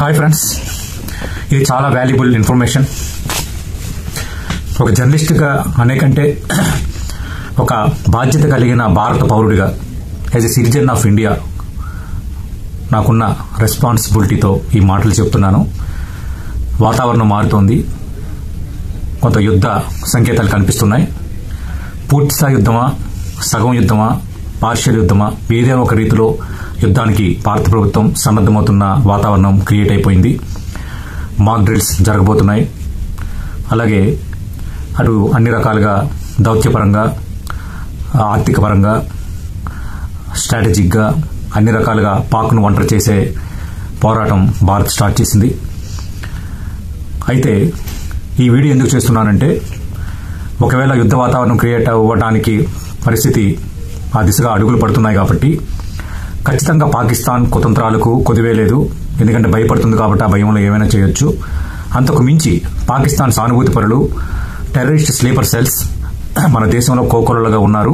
Hi friends, ఇది చాలా valuable information. ఒక జర్నలిస్ట్గా అనేకంటే ఒక బాధ్యత కలిగిన భారత పౌరుడిగా, as a citizen of India, నాకున్న రెస్పాన్సిబిలిటీతో ఈ మాటలు చెప్తున్నాను. వాతావరణం మారుతోంది, కొంత యుద్ధ సంకేతాలు కనిపిస్తున్నాయి. పూర్తిస్థాయి యుద్ధమా, సగం యుద్ధమా, పార్షియల్ యుద్ధమా, ఏదైనా ఒక రీతిలో యుద్ధానికి భారత ప్రభుత్వం సన్నద్దమవుతున్న వాతావరణం క్రియేట్ అయిపోయింది. మాక్ డ్రిల్స్ జరగబోతున్నాయి. అలాగే అటు అన్ని రకాలుగా దౌత్యపరంగా, ఆర్థిక పరంగా, స్ట్రాటజిక్గా అన్ని రకాలుగా పాక్ను ఒంటరి చేసే పోరాటం భారత్ స్టార్ట్ చేసింది. అయితే ఈ వీడియో ఎందుకు చేస్తున్నానంటే, ఒకవేళ యుద్ధ వాతావరణం క్రియేట్ అవ్వడానికి పరిస్థితి ఆ దిశగా అడుగులు పడుతున్నాయి కాబట్టి ఖచ్చితంగా పాకిస్తాన్ కుతంత్రాలకు కొదివేలేదు. ఎందుకంటే భయపడుతుంది కాబట్టి ఆ భయంలో ఏమైనా చేయొచ్చు. అంతకు మించి పాకిస్తాన్ సానుభూతి పరులు, టెర్రరిస్ట్ స్లీపర్ సెల్స్ మన దేశంలో కోకొల్లలుగా ఉన్నారు.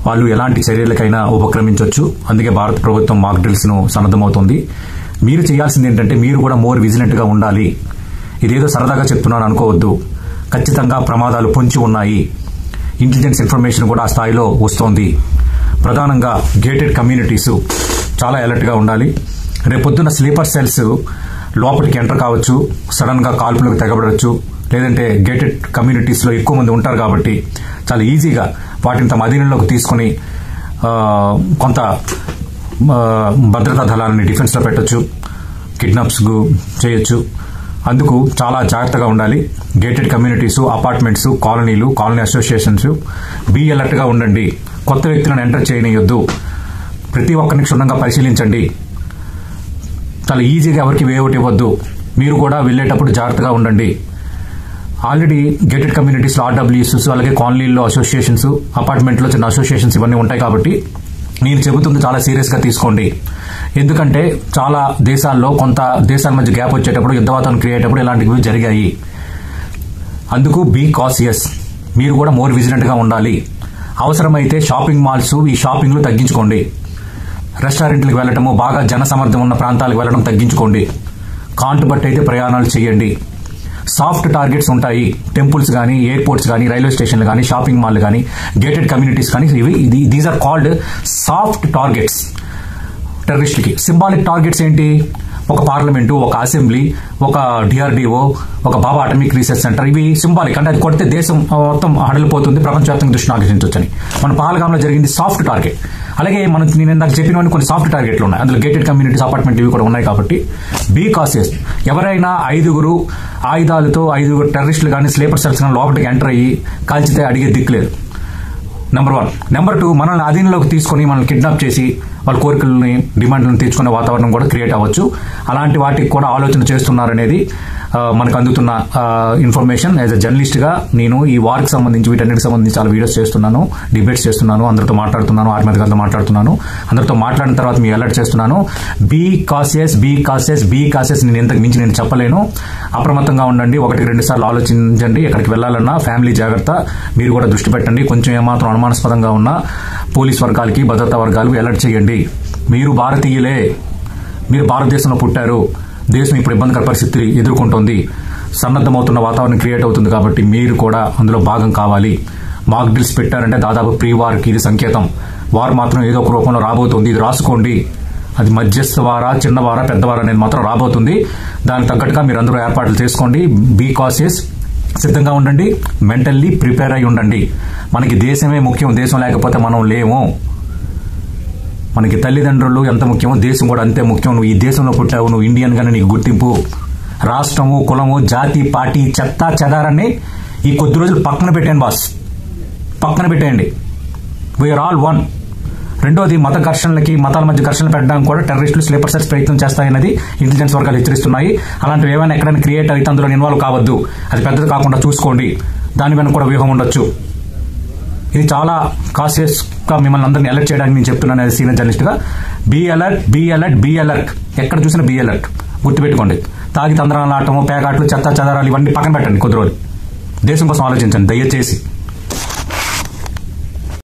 వాళ్ళు ఎలాంటి చర్యలకైనా ఉపక్రమించవచ్చు. అందుకే భారత ప్రభుత్వం మాక్ డ్రిల్స్ ను సన్నద్దమవుతోంది. మీరు చేయాల్సింది ఏంటంటే, మీరు కూడా మోర్ విజిలెంట్ గా ఉండాలి. ఇదేదో సరదాగా చెప్తున్నాను అనుకోవద్దు. ఖచ్చితంగా ప్రమాదాలు పొంచి ఉన్నాయి. ఇంటెలిజెన్స్ ఇన్ఫర్మేషన్ కూడా ఆ స్థాయిలో వస్తోంది. ప్రధానంగా గేటెడ్ కమ్యూనిటీస్ చాలా అలర్ట్ గా ఉండాలి. రేపొద్దున స్లీపర్ సెల్స్ లోపలికి ఎంటర్ కావచ్చు, సడన్ గా కాల్పులకు తెగబడవచ్చు. లేదంటే గేటెడ్ కమ్యూనిటీస్ లో ఎక్కువ మంది ఉంటారు కాబట్టి చాలా ఈజీగా వాటిని తమ అధీనంలోకి తీసుకుని కొంత భద్రతా దళాలని డిఫెన్స్ లో పెట్టచ్చు, కిడ్నాప్స్ చేయొచ్చు. అందుకు చాలా జాగ్రత్తగా ఉండాలి. గేటెడ్ కమ్యూనిటీస్, అపార్ట్మెంట్స్, కాలనీలు, కాలనీ అసోసియేషన్స్ బీ అలర్ట్ గా ఉండండి. కొత్త వ్యక్తులను ఎంటర్ చేయనియొద్దు. ప్రతి ఒక్కరిని క్షుణ్ణంగా పరిశీలించండి. చాలా ఈజీగా ఎవరికి వేఅవుట్ ఇవ్వద్దు. మీరు కూడా వెళ్లేటప్పుడు జాగ్రత్తగా ఉండండి. ఆల్రెడీ గేటెడ్ కమ్యూనిటీస్ లో ఆర్డబ్ల్యూఎస్, అలాగే కాలనీల్లో అసోసియేషన్స్, అపార్ట్మెంట్లో చిన్న అసోసియేషన్స్ ఇవన్నీ ఉంటాయి కాబట్టి నేను చెబుతుంది చాలా సీరియస్ గా తీసుకోండి. ఎందుకంటే చాలా దేశాల్లో కొంత దేశాల మధ్య గ్యాప్ వచ్చేటప్పుడు, యుద్ధ వాతావరణం క్రియేట్ అయ్యేటప్పుడు ఇలాంటివి జరిగాయి. అందుకు బీ కాషియస్. మీరు కూడా మోర్ విజిలెంట్ గా ఉండాలి. అవసరమైతే షాపింగ్ మాల్స్, ఈ షాపింగ్లు తగ్గించుకోండి. రెస్టారెంట్లకు వెళ్లటము, బాగా జనసమర్థం ఉన్న ప్రాంతాలకు వెళ్లడం తగ్గించుకోండి. కాంటు బట్టి అయితే ప్రయాణాలు చేయండి. సాఫ్ట్ టార్గెట్స్ ఉంటాయి. టెంపుల్స్ కానీ, ఎయిర్పోర్ట్స్ కానీ, రైల్వే స్టేషన్లు కానీ, షాపింగ్ మాల్ కానీ, గేటెడ్ కమ్యూనిటీస్ కానీ, these are called soft targets. టెర్రరిస్టులకి సింబాలిక్ టార్గెట్స్ ఏంటి? ఒక పార్లమెంటు, ఒక అసెంబ్లీ, ఒక డిఆర్డీఓ, ఒక బాబా అటమిక్ రీసెర్చ్ సెంటర్. ఇవి సింబాలిక్. అంటే అది కొడితే దేశం మొత్తం హడలిపోతుంది, ప్రపంచవ్యాప్తంగా దృష్టిని ఆకర్షించవచ్చని. మన పహల్గామ్లో జరిగింది సాఫ్ట్ టార్గెట్. అలాగే నేను ఇందాక చెప్పినవన్నీ కొన్ని సాఫ్ట్ టార్గెట్లు ఉన్నాయి. అందులో గేటెడ్ కమ్యూనిటీస్, అపార్ట్మెంట్ ఇవి కూడా ఉన్నాయి. కాబట్టి బీ కాషియస్. ఎవరైనా 5 ఆయుధాలతో 5 టెర్రరిస్టులు కానీ, స్లీపర్ సెల్స్ కానీ లోపలికి ఎంటర్ అయ్యి కాల్చితే అడిగే దిక్కులేదు. నెంబర్ 1. నెంబర్ 2, మనల్ని అధీనంలోకి తీసుకుని మనల్ని కిడ్నాప్ చేసి వాళ్ళ కోరికలని, డిమాండ్లను తీర్చుకునే వాతావరణం కూడా క్రియేట్ అవ్వచ్చు. అలాంటి వాటికి కూడా ఆలోచన చేస్తున్నారనేది మనకు అందుతున్న ఇన్ఫర్మేషన్. యాజ్ అ జర్నలిస్ట్ గా నేను ఈ వార్కి సంబంధించి, వీటన్నిటికి సంబంధించి చాలా వీడియోస్ చేస్తున్నాను, డిబేట్స్ చేస్తున్నాను, అందరితో మాట్లాడుతున్నాను, ఆర్మీ అధికారులతో మాట్లాడుతున్నాను. అందరితో మాట్లాడిన తర్వాత మీ అలర్ట్ చేస్తున్నాను. Be cautious, be cautious, be cautious. నేను ఇంతకు మించి నేను చెప్పలేను. అప్రమత్తంగా ఉండండి. 1-2 సార్లు ఆలోచించండి. ఎక్కడికి వెళ్లాలన్నా ఫ్యామిలీ జాగ్రత్త. మీరు కూడా దృష్టి పెట్టండి. కొంచెం ఏమాత్రం అనుమానాస్పదంగా ఉన్న పోలీస్ వర్గాలకి, భద్రతా వర్గాలకు అలర్ట్ చేయండి. మీరు భారతీయులే. మీరు భారతదేశంలో పుట్టారు. దేశం ఇప్పుడు ఇబ్బందికర పరిస్థితి ఎదుర్కొంటోంది. సన్నద్దమవుతున్న వాతావరణం క్రియేట్ అవుతుంది కాబట్టి మీరు కూడా అందులో భాగం కావాలి. మాక్ డ్రిల్స్ పెట్టారంటే దాదాపు ప్రీ వార్కి ఇది సంకేతం. వార్ మాత్రం ఏదో ఒక రూపంలో రాబోతుంది. ఇది రాసుకోండి. అది మధ్యస్థ వారా, చిన్నవారా, పెద్దవారా అనేది మాత్రం రాబోతుంది. దానికి తగ్గట్టుగా మీరు అందరూ ఏర్పాట్లు చేసుకోండి. Be cautious. సిద్ధంగా ఉండండి. మెంటల్లీ ప్రిపేర్ అయి ఉండండి. మనకి దేశమే ముఖ్యం. దేశం లేకపోతే మనం లేము. మనకి తల్లిదండ్రులు ఎంత ముఖ్యమో దేశం కూడా అంతే ముఖ్యం. నువ్వు ఈ దేశంలో పుట్టావు, నువ్వు ఇండియన్ గానే నీకు గుర్తింపు. రాష్ట్రము, కులము, జాతి, పార్టీ, చెత్త చెదారాన్ని ఈ కొద్ది రోజులు పక్కన పెట్టండి బాస్. పక్కన పెట్టేయండి. We are all one. రెండోది, మత ఘర్షణలకి, మతాల మధ్య ఘర్షణలు పెట్టడానికి కూడా టెర్రరిస్టులు, స్లీపర్ సెల్స్ ప్రయత్నం చేస్తాయన్నది ఇంటెలిజెన్స్ వర్గాలు హెచ్చరిస్తున్నాయి. అలాంటివి ఏమైనా ఎక్కడైనా క్రియేట్ అయితే అందులో ఇన్వాల్వ్ కావద్దు. అది పెద్దది కాకుండా చూసుకోండి. దాని వెనక కూడా వ్యూహం ఉండొచ్చు. ఇది చాలా కాషియస్ గా మిమ్మల్ని అందరినీ అలర్ట్ చేయడానికి నేను చెప్తున్నాను. సీనియర్ జర్నలిస్ట్ గా be alert, be alert, be alert. ఎక్కడ చూసినా బీ అలర్ట్. గుర్తుపెట్టుకోండి. తాగి తందరాలు ఆటము, పేగాట్లు, చెత్త చెదారాలు ఇవన్నీ పక్కన పెట్టండి. కొద్ది రోజులు దేశం కోసం ఆలోచించండి దయచేసి.